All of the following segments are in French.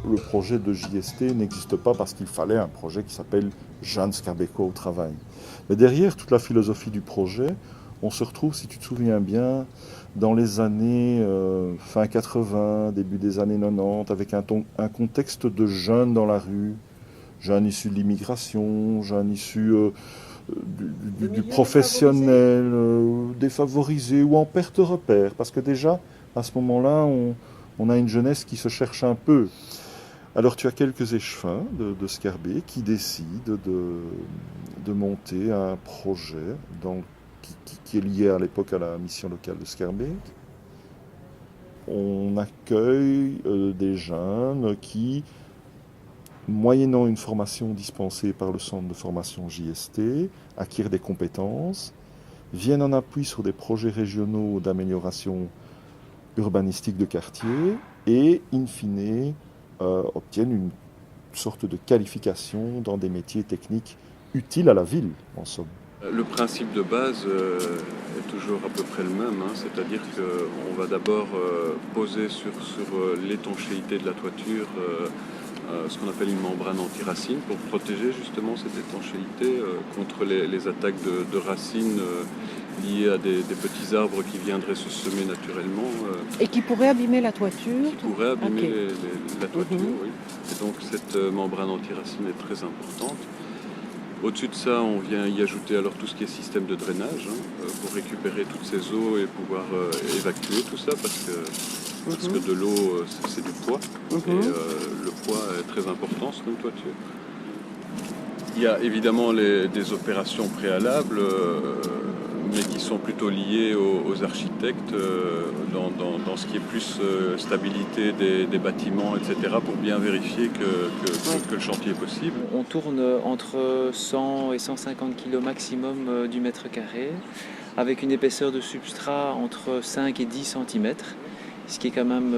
le projet de JST n'existe pas parce qu'il fallait un projet qui s'appelle Jeunes Québécois au travail. Mais derrière toute la philosophie du projet, on se retrouve, si tu te souviens bien, dans les années fin 80, début des années 90, avec un contexte de jeunes dans la rue, jeunes issus de l'immigration, jeunes issus du professionnel, défavorisés ou en perte de repère. Parce que déjà, à ce moment-là, on a une jeunesse qui se cherche un peu. Alors tu as quelques échevins de Scarbeck qui décident de monter un projet qui est lié à l'époque à la mission locale de Scarbeck. On accueille des jeunes qui, moyennant une formation dispensée par le centre de formation JST, acquièrent des compétences, viennent en appui sur des projets régionaux d'amélioration urbanistique de quartier et, in fine, obtiennent une sorte de qualification dans des métiers techniques utiles à la ville, en somme. Le principe de base est toujours à peu près le même, c'est-à-dire qu'on va d'abord poser sur l'étanchéité de la toiture ce qu'on appelle une membrane anti-racine pour protéger justement cette étanchéité contre les attaques de racines liées à des petits arbres qui viendraient se semer naturellement. Et qui pourraient abîmer la toiture. Qui pourraient abîmer la toiture, oui. Et donc cette membrane anti-racine est très importante. Au-dessus de ça, on vient y ajouter alors tout ce qui est système de drainage pour récupérer toutes ces eaux et pouvoir évacuer tout ça parce que de l'eau, c'est du poids. Et le poids est très important sur une toiture. Il y a évidemment des opérations préalables, mais qui sont plutôt liées aux architectes dans ce qui est plus stabilité des bâtiments, etc., pour bien vérifier que le chantier est possible. On tourne entre 100 et 150 kg maximum du mètre carré, avec une épaisseur de substrat entre 5 et 10 cm, ce qui est quand même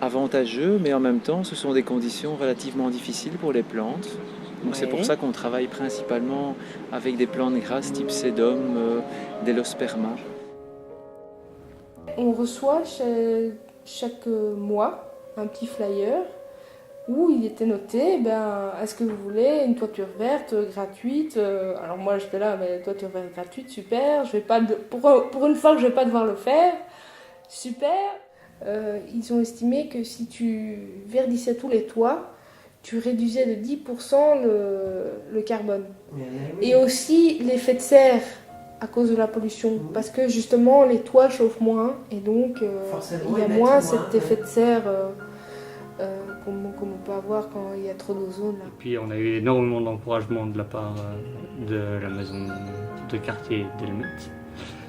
avantageux, mais en même temps, ce sont des conditions relativement difficiles pour les plantes. Donc c'est pour ça qu'on travaille principalement avec des plantes grasses type sédum, délosperma. On reçoit chaque mois un petit flyer où il était noté est-ce que vous voulez une toiture verte gratuite. Alors moi j'étais là, mais toiture verte gratuite, super, je vais pas pour une fois que je vais pas devoir le faire, super. Ils ont estimé que si tu verdissais tous les toits, tu réduisais de 10% le carbone. Et aussi l'effet de serre à cause de la pollution. Parce que justement, les toits chauffent moins et donc il y a moins cet effet de serre comme on peut avoir quand il y a trop d'ozone. Et puis on a eu énormément d'encouragement de la part de la maison de quartier d'Elmet.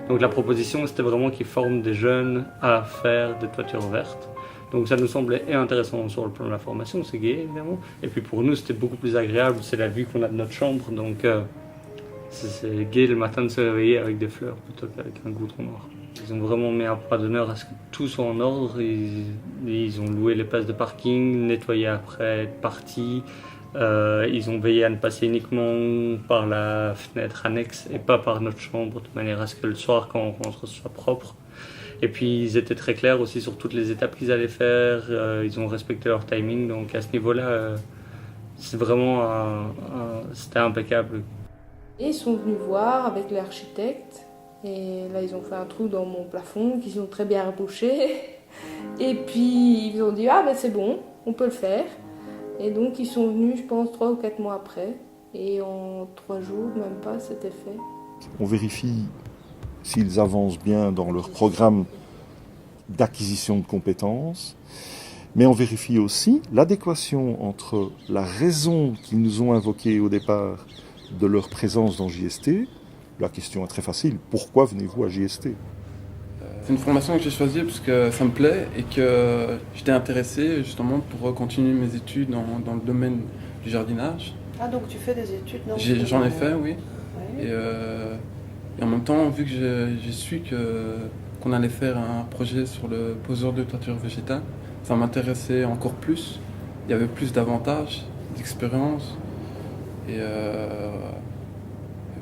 Donc la proposition, c'était vraiment qu'ils forment des jeunes à faire des toitures vertes. Donc ça nous semblait intéressant sur le plan de la formation, c'est gai évidemment. Et puis pour nous c'était beaucoup plus agréable, c'est la vue qu'on a de notre chambre. Donc c'est gai le matin de se réveiller avec des fleurs plutôt qu'avec un goudron noir. Ils ont vraiment mis un point d'honneur à ce que tout soit en ordre. Ils ont loué les places de parking, nettoyé après être partis. Ils ont veillé à ne passer uniquement par la fenêtre annexe et pas par notre chambre, de manière à ce que le soir quand on rentre ce soit propre. Et puis ils étaient très clairs aussi sur toutes les étapes qu'ils allaient faire, ils ont respecté leur timing, donc à ce niveau-là, c'est vraiment c'était impeccable. Et ils sont venus voir avec l'architecte, et là ils ont fait un trou dans mon plafond qu'ils ont très bien rebouché. Et puis ils ont dit c'est bon, on peut le faire. Et donc ils sont venus, je pense, 3 ou 4 mois après, et en 3 jours, même pas, c'était fait. On vérifie s'ils avancent bien dans leur programme d'acquisition de compétences, mais on vérifie aussi l'adéquation entre la raison qu'ils nous ont invoquée au départ de leur présence dans JST. La question est très facile, pourquoi venez-vous à JST ? C'est une formation que j'ai choisie parce que ça me plaît et que j'étais intéressé justement pour continuer mes études dans le domaine du jardinage. Ah, donc tu fais des études dans J'en ai fait, oui. Ouais. Et en même temps, vu que j'ai su qu'on allait faire un projet sur le poseur de toiture végétale, ça m'intéressait encore plus. Il y avait plus d'avantages, d'expérience. Et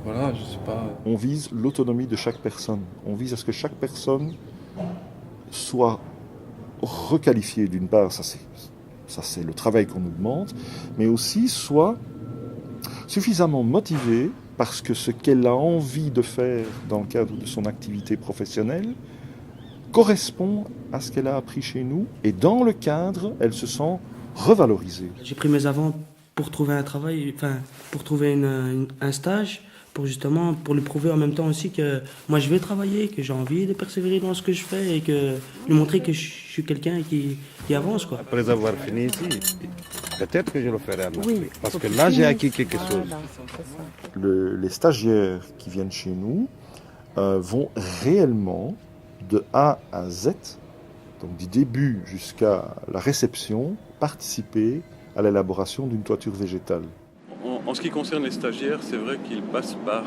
voilà, je sais pas. On vise l'autonomie de chaque personne. On vise à ce que chaque personne soit requalifiée d'une part. Ça, ça c'est le travail qu'on nous demande, mais aussi soit suffisamment motivée parce que ce qu'elle a envie de faire dans le cadre de son activité professionnelle correspond à ce qu'elle a appris chez nous, et dans le cadre, elle se sent revalorisée. J'ai pris mes avants pour trouver un travail, enfin pour trouver un stage, pour lui prouver en même temps aussi que moi je vais travailler, que j'ai envie de persévérer dans ce que je fais et que lui montrer que je suis quelqu'un qui avance, quoi. Après avoir fini ici, peut-être que je le ferai à ma Oui, parce faut que que là tu j'ai finisses. acquis quelque chose. Voilà, c'est ça. Les stagiaires qui viennent chez nous vont réellement de A à Z, donc du début jusqu'à la réception, participer à l'élaboration d'une toiture végétale. En ce qui concerne les stagiaires, c'est vrai qu'ils passent par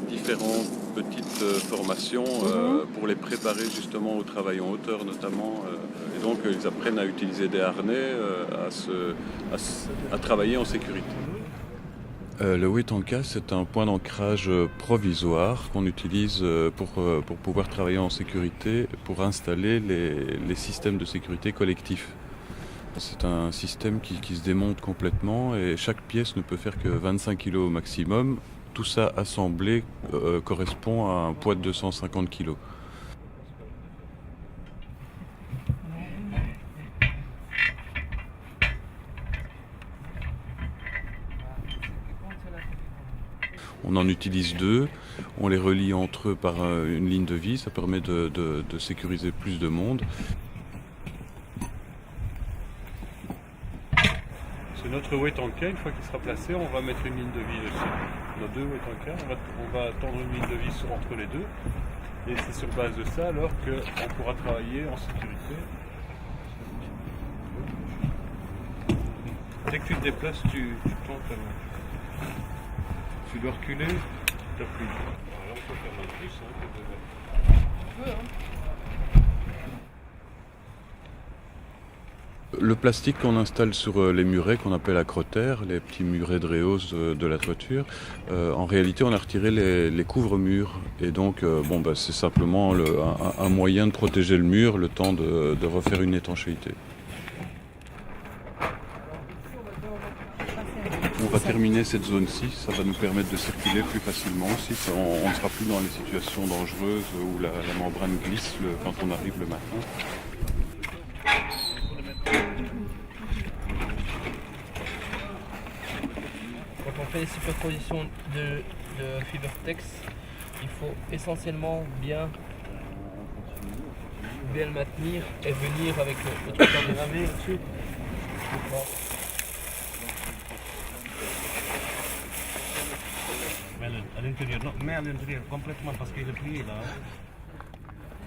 différentes petites formations pour les préparer justement au travail en hauteur notamment. Et donc ils apprennent à utiliser des harnais, à travailler en sécurité. Le Wetanka, c'est un point d'ancrage provisoire qu'on utilise pour pouvoir travailler en sécurité, pour installer les systèmes de sécurité collectifs. C'est un système qui se démonte complètement et chaque pièce ne peut faire que 25 kg au maximum. Tout ça assemblé correspond à un poids de 250 kg. On en utilise deux, on les relie entre eux par une ligne de vis, ça permet de sécuriser plus de monde. C'est notre Wetanka, une fois qu'il sera placé, on va mettre une ligne de vis dessus. Nos deux Wetanka, on va tendre une ligne de vis entre les deux. Et c'est sur base de ça alors qu'on pourra travailler en sécurité. Dès que tu te déplaces, tu tends ta main. Tu dois reculer, tu appuies. Alors là, on peut faire un plus que de mettre. Le plastique qu'on installe sur les murets, qu'on appelle acrotères, les petits murets de réhausse de la toiture, en réalité on a retiré les couvre-murs. Et donc c'est simplement un moyen de protéger le mur le temps de refaire une étanchéité. On va terminer cette zone-ci, ça va nous permettre de circuler plus facilement aussi. On ne sera plus dans les situations dangereuses où la membrane glisse quand on arrive le matin. Quand on fait les superpositions de Fibertex, il faut essentiellement bien le maintenir et venir avec le truc en déramé au-dessus. À l'intérieur, non, mais à l'intérieur complètement parce qu'il est plié là.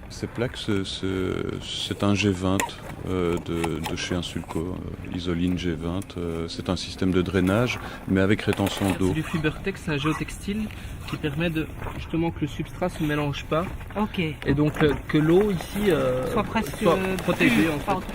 Ces plaques, c'est un G20 de chez Insulco, Isoline G20. C'est un système de drainage, mais avec rétention d'eau. Du Fibertex, c'est un géotextile qui permet justement que le substrat ne se mélange pas. Ok. Et donc que l'eau ici Soit presque protégée en fait.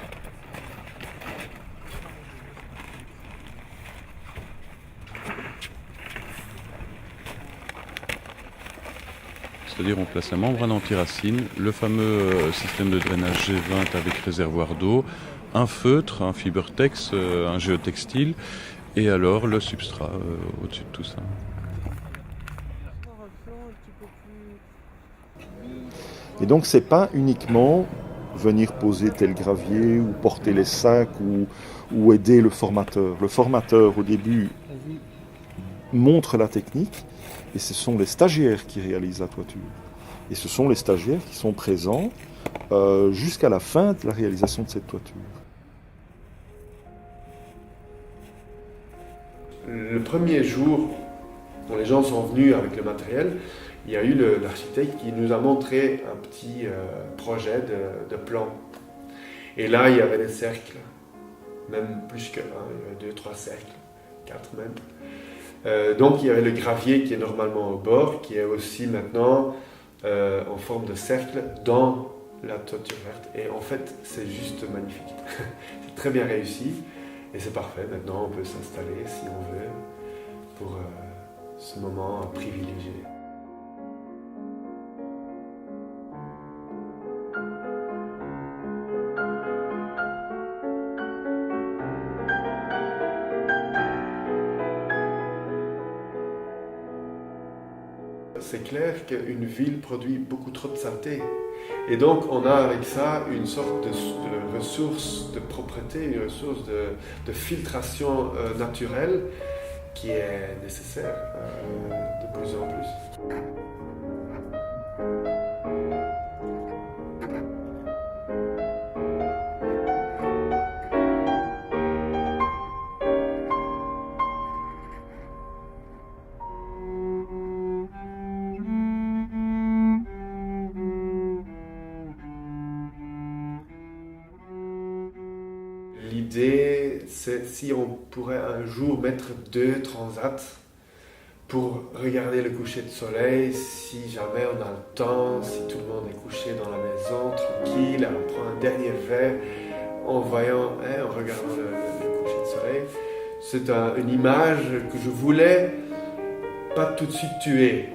C'est-à-dire on place la membrane anti-racine, le fameux système de drainage G20 avec réservoir d'eau, un feutre, un Fibertex, un géotextile, et alors le substrat au-dessus de tout ça. Et donc c'est pas uniquement venir poser tel gravier ou porter les sacs ou aider le formateur. Le formateur au début montre la technique et ce sont les stagiaires qui réalisent la toiture. Et ce sont les stagiaires qui sont présents jusqu'à la fin de la réalisation de cette toiture. Le premier jour où les gens sont venus avec le matériel, il y a eu l'architecte qui nous a montré un petit projet de plan. Et là, il y avait des cercles, même plus que 1, il y avait 2-3 cercles, 4 même. Donc il y avait le gravier qui est normalement au bord, qui est aussi maintenant en forme de cercle dans la toiture verte. Et en fait, c'est juste magnifique. C'est très bien réussi et c'est parfait. Maintenant, on peut s'installer si on veut pour ce moment privilégié. c'est clair qu'une ville produit beaucoup trop de saleté. Et donc on a avec ça une sorte de ressource de propreté, une ressource de filtration naturelle qui est nécessaire de plus en plus. L'idée, c'est si on pourrait un jour mettre 2 transats pour regarder le coucher de soleil, si jamais on a le temps, si tout le monde est couché dans la maison, tranquille, on prend un dernier verre en voyant, en regardant le coucher de soleil. C'est une image que je voulais pas tout de suite tuer.